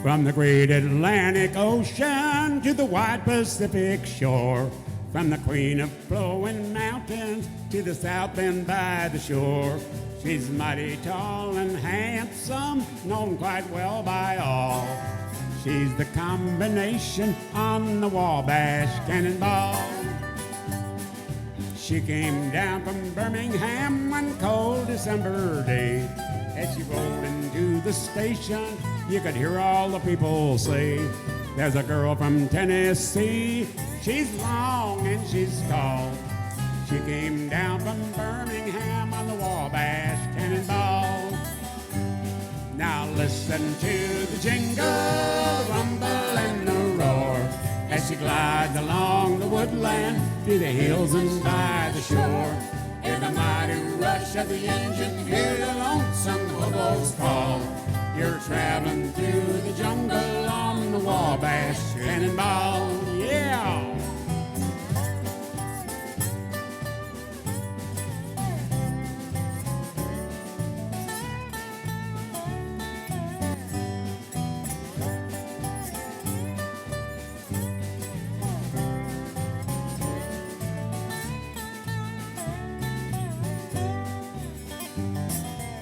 From the great Atlantic Ocean to the wide Pacific shore, from the queen of flowing mountains to the south end by the shore, she's mighty tall and handsome, known quite well by all. She's the combination on the Wabash Cannonball. She came down from Birmingham one cold December day. As she rolled into the station, you could hear all the people say, there's a girl from Tennessee, she's long and she's tall. She came down from Birmingham on the Wabash Cannonball. Now listen to the jingle, the rumble and the roar, as she glides along the woodland through the hills and by the shore. In the mighty rush of the engine, hear the lonesome hobo's call. You're traveling through the jungle on the Wabash Cannonball. Yeah!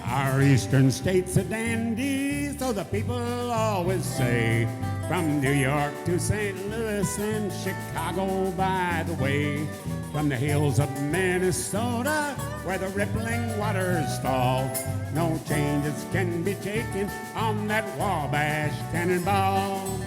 Our eastern state's a dandy, so the people always say. From New York to St. Louis and Chicago, by the way. From the hills of Minnesota, where the rippling waters fall, no changes can be taken on that Wabash Cannonball.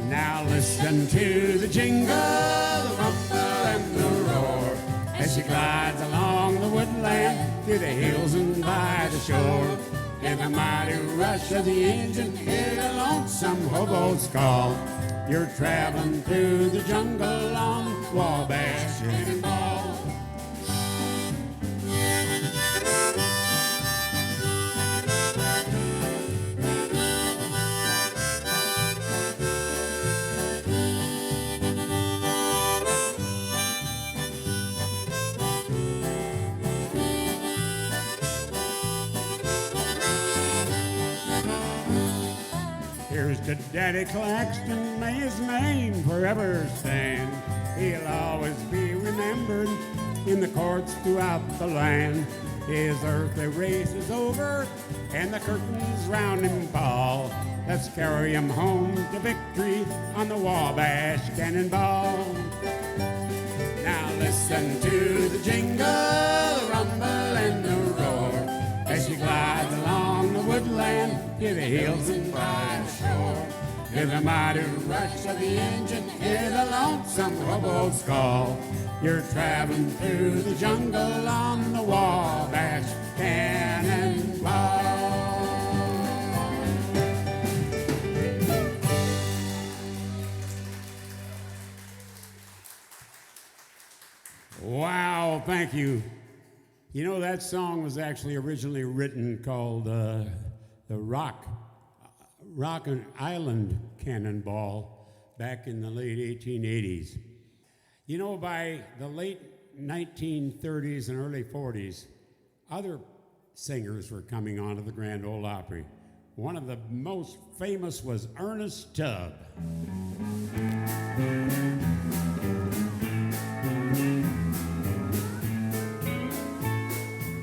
Now listen to the jingle, the rumble and the roar, as she glides along the woodland through the hills and by the shore. In the mighty rush of the engine, hear the lonesome hobo's call. You're traveling through the jungle on Wabash Cannonball. Here's to Daddy Claxton, may his name forever stand. He'll always be remembered in the courts throughout the land. His earthly race is over and the curtains round him fall. Let's carry him home to victory on the Wabash Cannonball. Now listen to the jingle, the rumble and the roar, as she glides along the woodland to the hills and by the shore. Hear the mighty rush of the engine, hear the lonesome hobo's call. You're traveling through the jungle on the Wabash Cannonball. Wow, thank you. You know, that song was actually originally written called the Rock and Island Cannonball back in the late 1880s. You know, by the late 1930s and early 40s, other singers were coming onto the Grand Ole Opry. One of the most famous was Ernest Tubb.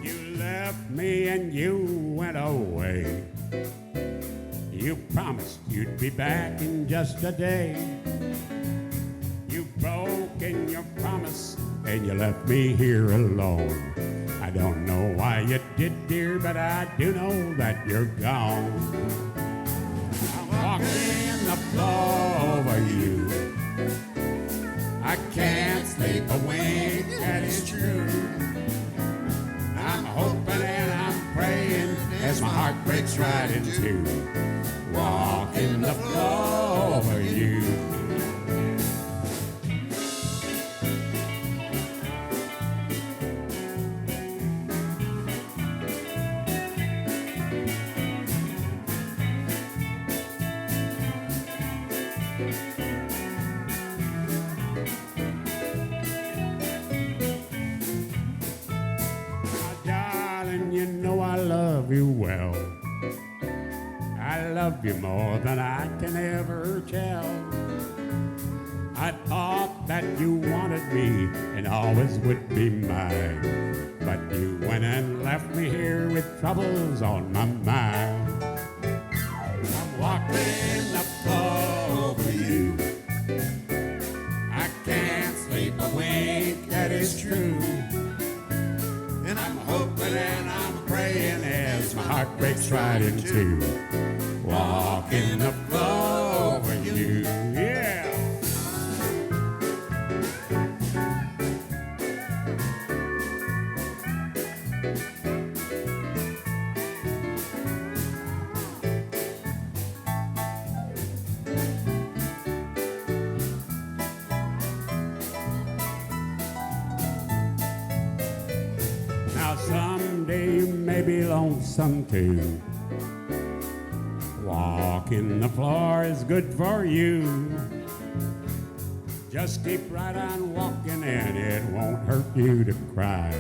You left me and you went away. You promised you'd be back in just a day. You broke in your promise and you left me here alone. I don't know why you did, dear, but I do know that you're gone. I'm walking the floor over you. I can't sleep a wink, that is true. I'm hoping and I'm praying as my heart breaks right in two. Walking the floor over you. Darling, you know I love you well. I love love you more than I can ever tell. I thought that you wanted me and always would be mine, but you went and left me here with troubles on my mind. I'm walking the floor over you. I can't sleep a wink, that is true. And I'm hoping and I'm praying as my heart breaks right in two. Walking the floor over you, yeah. Someday you may be lonesome too. Walking the floor is good for you. Just keep right on walking and it won't hurt you to cry.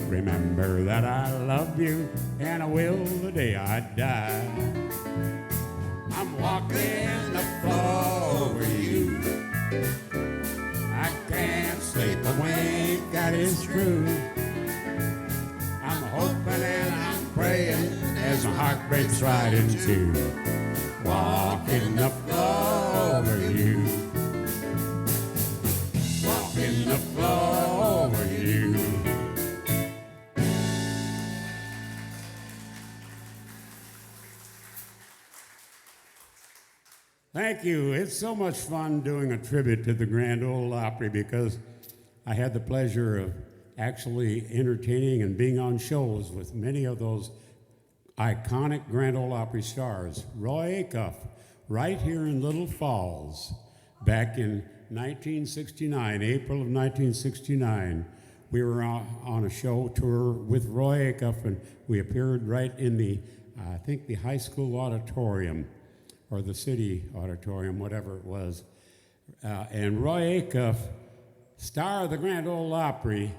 Remember that I love you and I will the day I die. I'm walking the floor over you. I can't sleep a wink, that is true. I'm hoping and I'm praying as my heart breaks right in two. Walking the floor over you. Walking the floor over you. Thank you. It's so much fun doing a tribute to the Grand Ole Opry because I had the pleasure of actually entertaining and being on shows with many of those iconic Grand Ole Opry stars. Roy Acuff, right here in Little Falls, back in 1969, April of 1969. We were on a show tour with Roy Acuff, and we appeared right in the, I think the high school auditorium, or the city auditorium, whatever it was. And Roy Acuff, star of the Grand Ole Opry,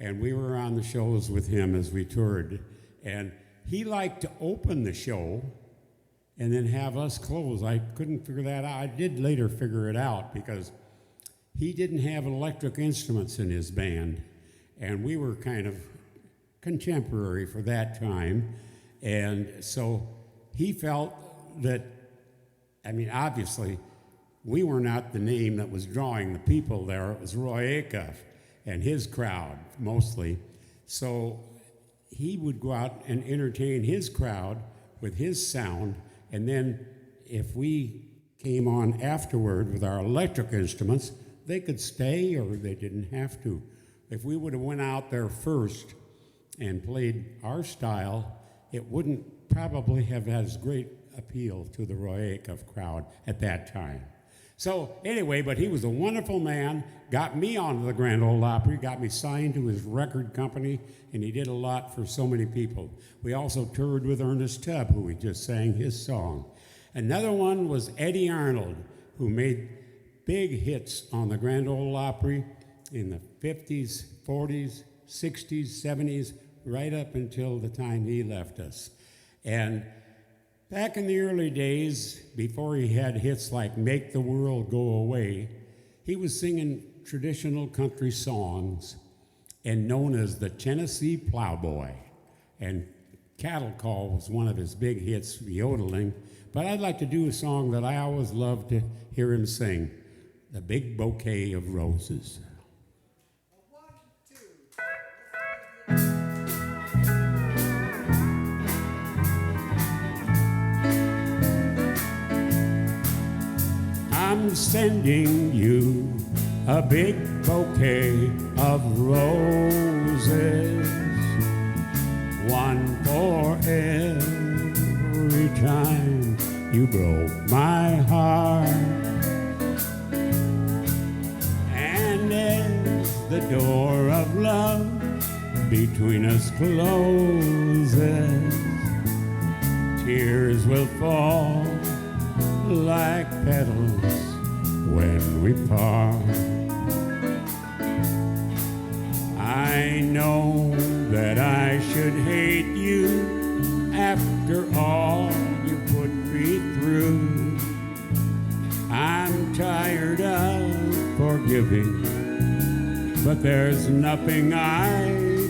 and we were on the shows with him as we toured. And he liked to open the show and then have us close. I couldn't figure that out. I did later figure it out because he didn't have electric instruments in his band. And we were kind of contemporary for that time. And so he felt that, I mean, obviously, we were not the name that was drawing the people there. It was Roy Acuff and his crowd, mostly. So he would go out and entertain his crowd with his sound, and then if we came on afterward with our electric instruments, they could stay or they didn't have to. If we would have went out there first and played our style, it wouldn't probably have had as great appeal to the Roy Acuff crowd at that time. So anyway, but he was a wonderful man, got me onto the Grand Ole Opry, got me signed to his record company, and he did a lot for so many people. We also toured with Ernest Tubb, who we just sang his song. Another one was Eddie Arnold, who made big hits on the Grand Ole Opry in the 50s, 40s, 60s, 70s, right up until the time he left us. And back in the early days, before he had hits like Make the World Go Away, he was singing traditional country songs and known as the Tennessee Plowboy. And Cattle Call was one of his big hits, yodeling. But I'd like to do a song that I always loved to hear him sing, The Big Bouquet of Roses. I'm sending you a big bouquet of roses, one for every time you broke my heart. And as the door of love between us closes, tears will fall like petals when we part. I know that I should hate you after all you put me but there's nothing I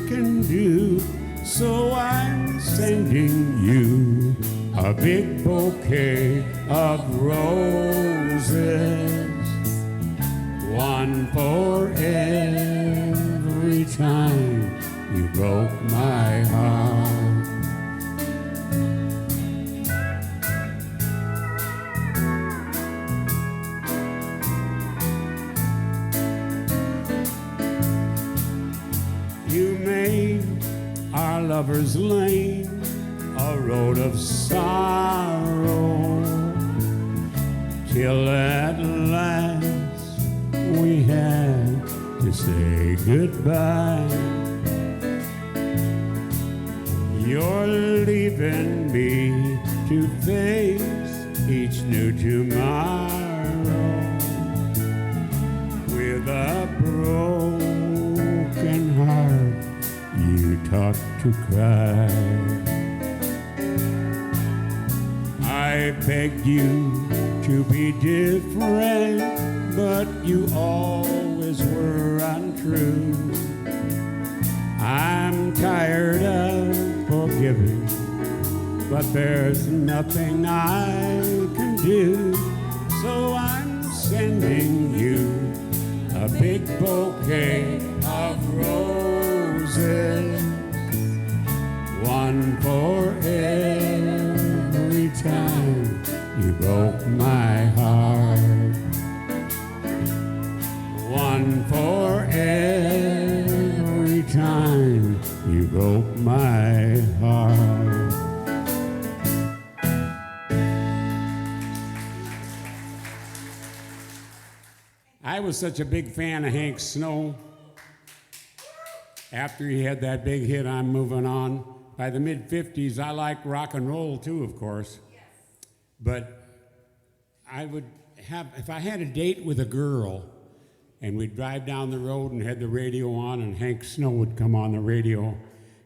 can do, so I'm sending you a big bouquet of roses, one for every time you broke my heart. You made our lover's lane a road of sorrow, till at last we had to say goodbye. You're leaving me to face each new tomorrow with a broken heart you taught to cry. I begged you to be different, but you always were untrue. I'm tired of forgiving, but there's nothing I can do, so I'm sending you a big bouquet of roses, one for every time you broke my heart, one for every time you broke my heart. I was such a big fan of Hank Snow. After he had that big hit on Movin On, by the mid-50s, I liked rock and roll too, of course. Yes. But I would have, if I had a date with a girl, and we'd drive down the road and had the radio on, and Hank Snow would come on the radio,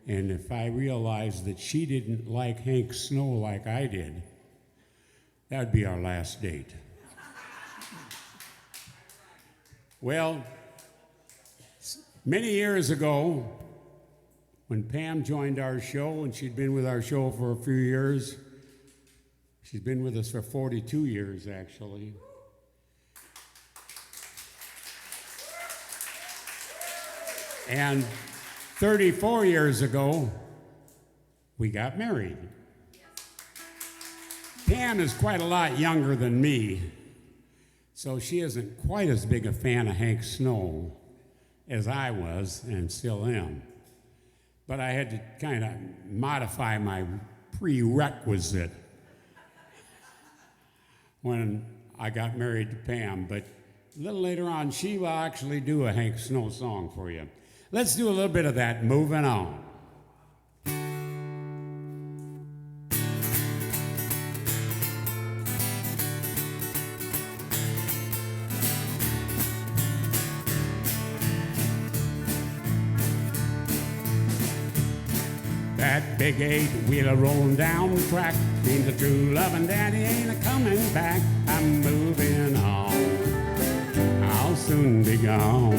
and if I realized that she didn't like Hank Snow like I did, that would be our last date. Well, many years ago, when Pam joined our show, and she'd been with our show for a few years, she's been with us for 42 years, actually. And 34 years ago, we got married. Pam is quite a lot younger than me, so she isn't quite as big a fan of Hank Snow as I was and still am. But I had to kind of modify my prerequisite when I got married to Pam. But a little later on, she will actually do a Hank Snow song for you. Let's do a little bit of that, Movin' On. That big 8-wheeler rolling down the track means a true loving daddy ain't a-coming back. I'm moving on, I'll soon be gone.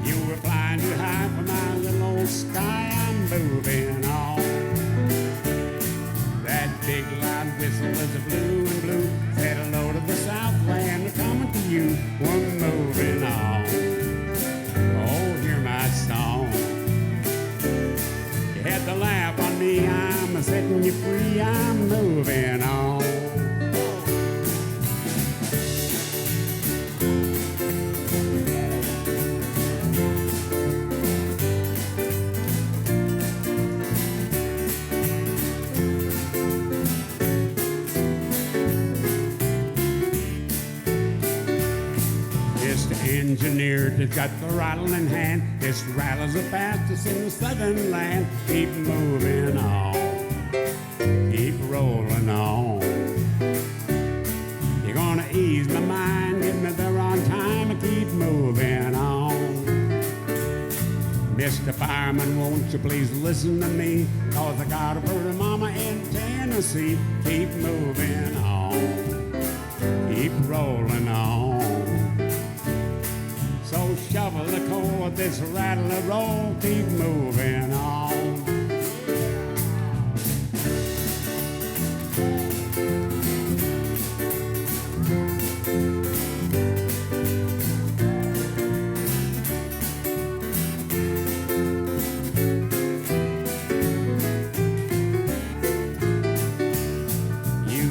You were flying too high for my little old sky. I'm moving on. That big loud whistle is a blue and blue. Said hello to the Southland, we're coming to you. We're moving on. Oh, hear my song. You had to laugh on me, I'm setting you free. I'm moving on. Engineer that's got the rattle in hand. This rattle's the fastest in the southern land. Keep moving on, keep rolling on. You're gonna ease my mind, get me there on time, and keep moving on. Mr. Fireman, won't you please listen to me? Cause I got a pretty mama in Tennessee. Keep moving on, keep rolling on. So shovel the coal with this rattle and roll, keep moving on.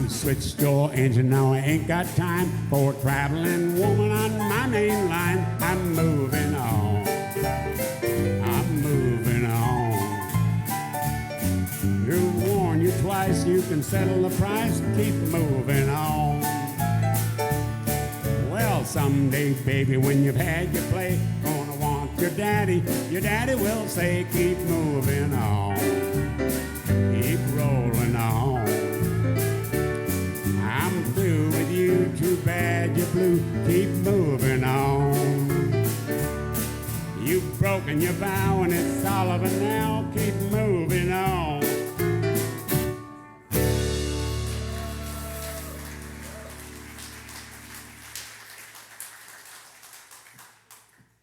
Switched your engine, now I ain't got time for a traveling woman on my main line. I'm moving on. I'm moving on. To warn you twice, you can settle the price. Keep moving on. Well, someday, baby, when you've had your play, gonna want your daddy. Your daddy will say, keep moving on. Keep rolling on. I'm through with you, too bad you're blue, keep moving on. You've broken your vow and it's all over now, keep moving on.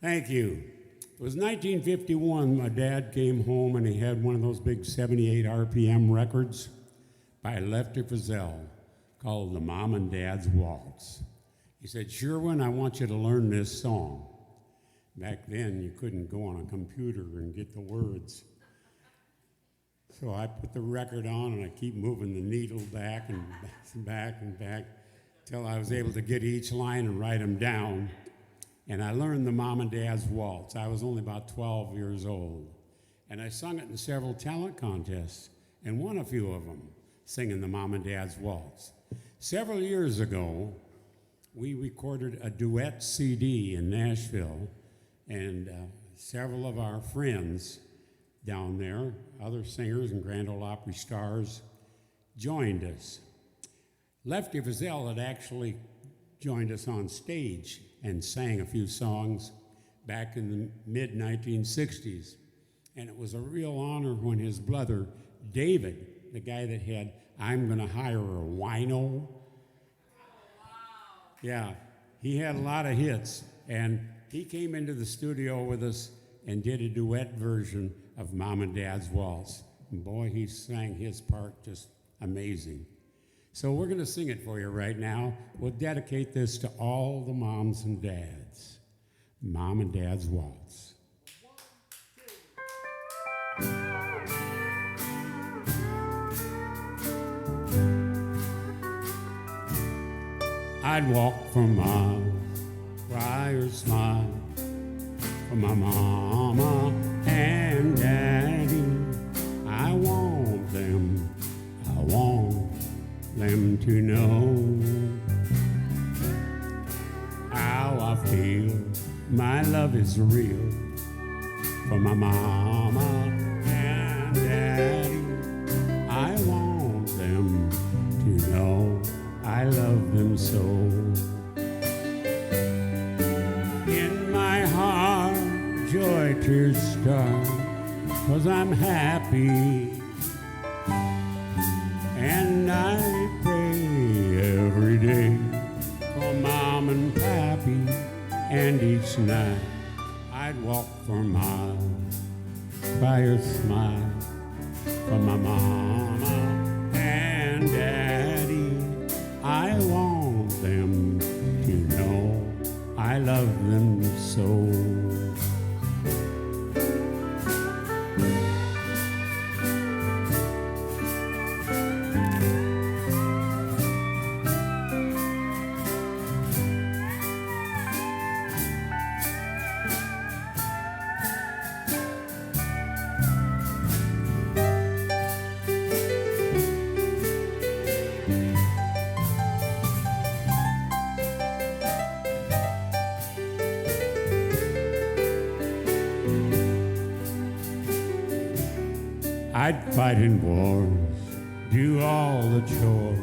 Thank you. It was 1951, my dad came home and he had one of those big 78 RPM records by Lefty Frizzell, called the Mom and Dad's Waltz. He said, Sherwin, I want you to learn this song. Back then, you couldn't go on a computer and get the words. So I put the record on and I keep moving the needle back and back and back till I was able to get each line and write them down. And I learned the Mom and Dad's Waltz. I was only about 12 years old. And I sung it in several talent contests and won a few of them, singing the Mom and Dad's Waltz. Several years ago, we recorded a duet CD in Nashville, and several of our friends down there, other singers and Grand Ole Opry stars, joined us. Lefty Frizzell had actually joined us on stage and sang a few songs back in the mid-1960s, and it was a real honor when his brother, David, the guy that had I'm Gonna Hire a Wino. Oh, wow. Yeah, he had a lot of hits, and he came into the studio with us and did a duet version of Mom and Dad's Waltz. And boy, he sang his part just amazing. So we're gonna sing it for you right now. We'll dedicate this to all the moms and dads. Mom and Dad's Waltz. 1, 2. I'd walk for miles, cry or smile for my mama and daddy. I want them to know how I feel. My love is real for my mama and daddy. I want them to know I love them so. In my heart, joy tears start, 'cause I'm happy. And I pray every day for Mom and Pappy. And each night I'd walk for miles, cry or smile for my mama and daddy. I want them to know I love them so. I'd fight in wars, do all the chores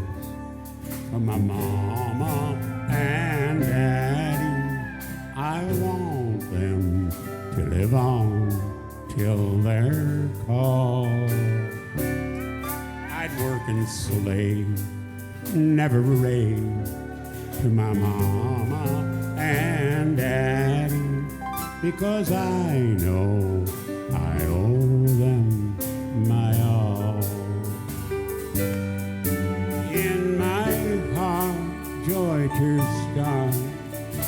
for my mama and daddy. I want them to live on till they're called. I'd work and slave, never rave to my mama and daddy. because I know I owe them my all. In my heart, joy to start,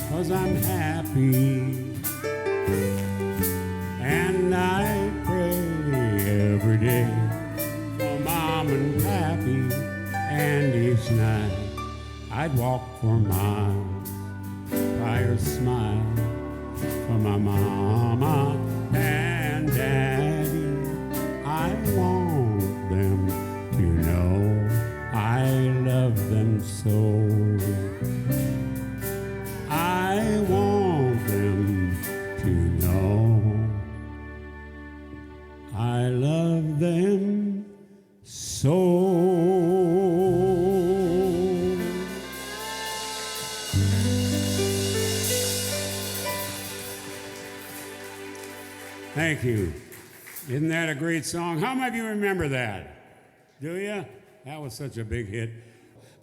'cause I'm happy. And I pray every day for Mom and Pappy, and each night I'd walk for miles by her smile for my mama and daddy. I want them to know I love them so. I want them to know I love them so. Thank you. Isn't that a great song? How many of you remember that? Do you? That was such a big hit.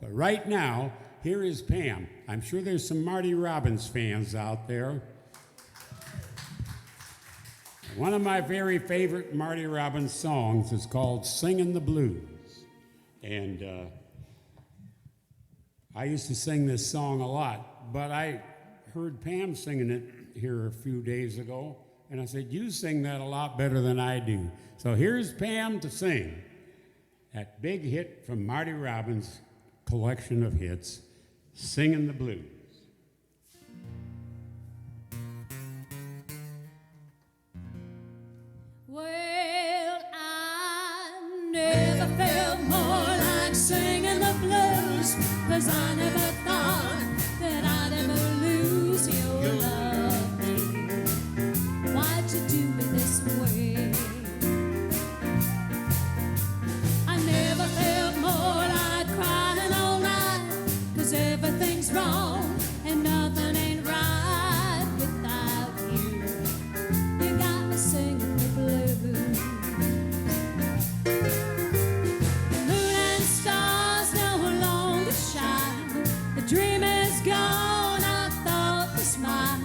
But right now, here is Pam. I'm sure there's some Marty Robbins fans out there. One of my very favorite Marty Robbins songs is called Singin' the Blues. And I used to sing this song a lot, but I heard Pam singing it here a few days ago, and I said, you sing that a lot better than I do. So here's Pam to sing that big hit from Marty Robbins' collection of hits, Singin' the Blues. Well, I never felt more like singing the blues, 'cause I never thought that I'd ever lose your love. Why'd you do me this way? I never felt more like crying all night, 'cause everything's wrong and nothing ain't right without you. You got me singing the blues. Moon and stars no longer shine. The dream is gone, I thought was mine.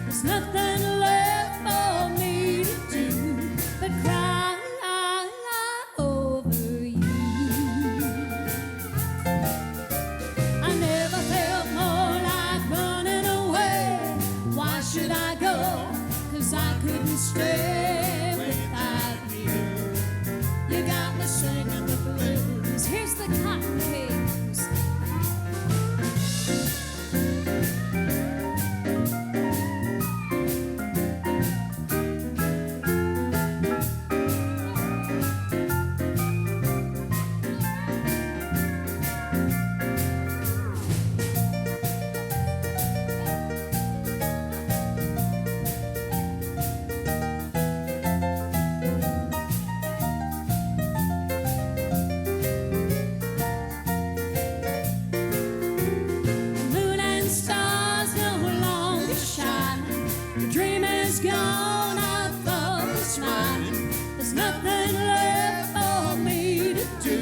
There's nothing left for me to do but cry over you. I never felt more like running away. Why should I go? 'Cause I couldn't stay without you. You got me singing the blues. Here's the cotton pigs. Moon and stars no longer shine. The dream is gone, I thought was mine. There's nothing left for me to do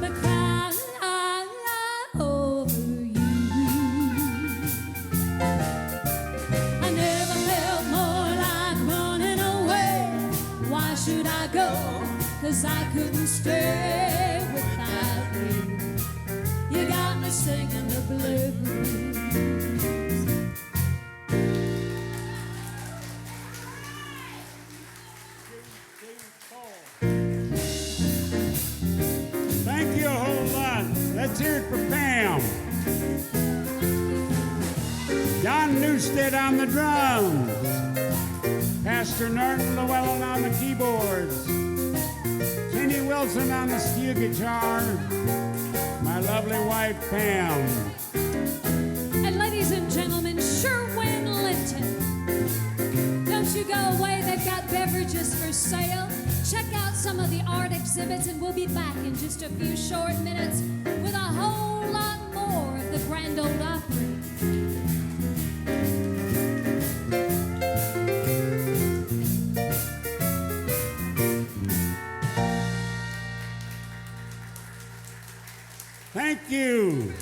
but cry over you. I never felt more like running away. Why should I go? 'Cause I couldn't stay without you. You got me singing the blues. Thank you a whole lot. Let's hear it for Pam. John Newstead on the drums. Pastor Norton Llewellyn on the keyboards. Jenny Wilson on the steel guitar. My lovely wife, Pam. And ladies and gentlemen, Sherwin Linton. Don't you go away, they've got beverages for sale. Check out some of the art exhibits, and we'll be back in just a few short minutes with a whole lot more of the Grand Ole Opry. Thank you.